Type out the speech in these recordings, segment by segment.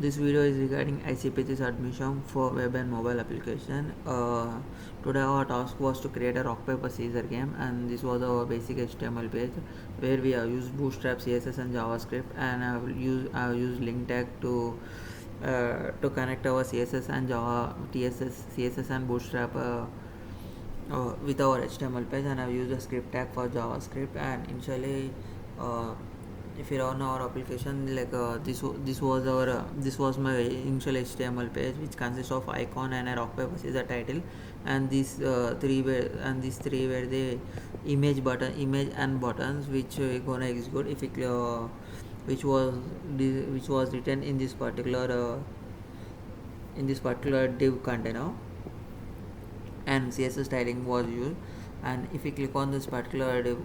This video is regarding ICP3 admission for web and mobile application. Today our task was to create a rock paper scissors game, and this was our basic HTML page where we have used Bootstrap, CSS and JavaScript, and I have used link tag to connect our CSS and Java TSS CSS and Bootstrap with our HTML page, and I've used a script tag for JavaScript. And initially, uh, if you run our application, this was my initial HTML page, which consists of icon and a rock paper is a title, and these three were the image and buttons which gonna execute if it which was which was written in this particular div container, and CSS styling was used. And if you click on this particular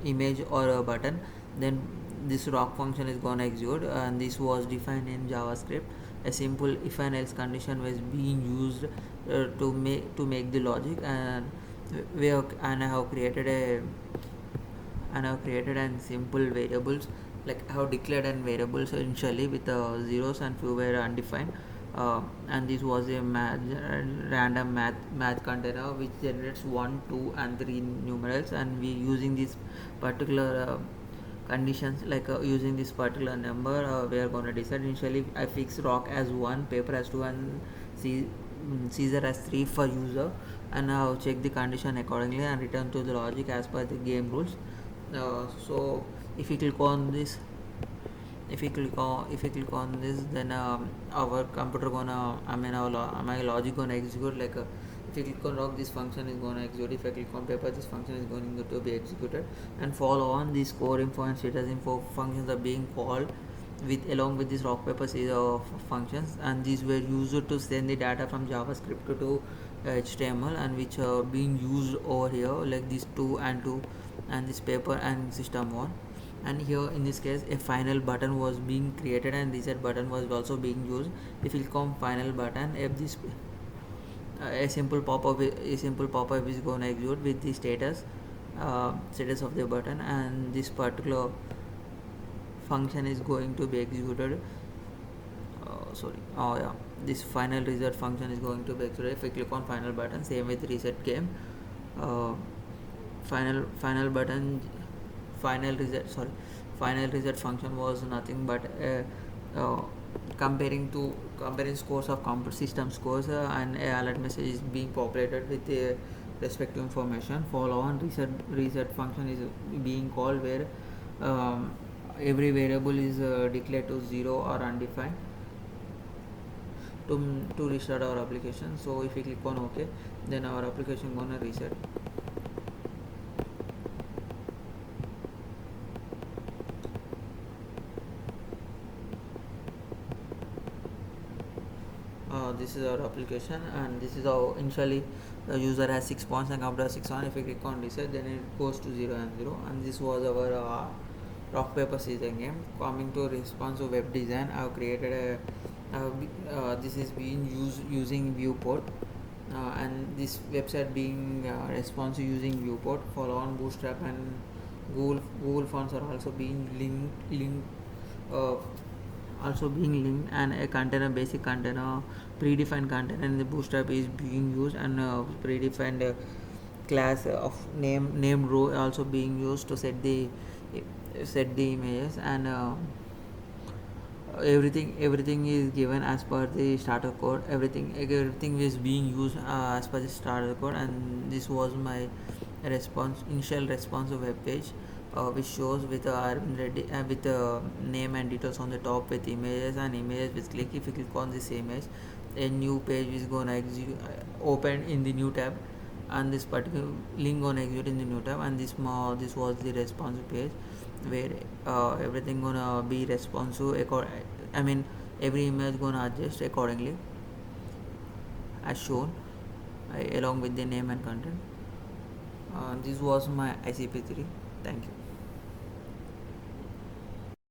image or a button, then this rock function is gonna execute, and this was defined in JavaScript. A simple if and else condition was being used to make the logic, and I have created and simple variables, like I have declared and variables initially with zeros and few were undefined. And this was a random math container which generates 1, 2 and 3 numerals, and we using this particular conditions, like using this particular number, we are going to decide. Initially I fix rock as 1, paper as 2 and Caesar as 3 for user, and now check the condition accordingly and return to the logic as per the game rules. So if you click on this if you click on this, then our computer gonna my logic gonna execute, like if you click on rock, this function is gonna execute. If I click on paper, this function is going to be executed, and follow on these core info and status info functions are being called along with these rock paper series functions, and these were used to send the data from JavaScript to HTML, and which are being used over here, like these 2 and 2 and this paper and system1. And here in this case a final button was being created, and reset button was also being used. If you click on final button, if this a simple pop-up is going to execute with the status of the button, and this particular function is going to be executed. This final result function is going to be executed. If I click on final button, same with reset game, uh, final button final reset function was nothing but uh, comparing scores of system scores, and a alert message is being populated with the respective information. Follow on reset function is being called, where every variable is declared to 0 or undefined to restart our application. So if we click on OK, then our application gonna reset. This is our application, and this is how initially the user has 6 points and computer has 6 on. If we click on reset, then it goes to 0 and 0, and this was our rock paper scissors game. Coming to responsive web design, I have created this is being used using viewport, and this website being responsive using viewport. Follow on Bootstrap and Google fonts are also being linked, and a container, basic container, predefined container in the Bootstrap is being used, and predefined class of named row also being used to set the images, and everything is given as per the starter code. Everything is being used as per the starter code, and this was my initial responsive web page, which shows with Aravind Reddy with name and details on the top, with images with click. If you click on this image, a new page is gonna open in the new tab, and this particular link gonna execute in the new tab, and this was the responsive page, where everything gonna be responsive every image gonna adjust accordingly as shown, along with the name and content. This was my ICP3. Thank you.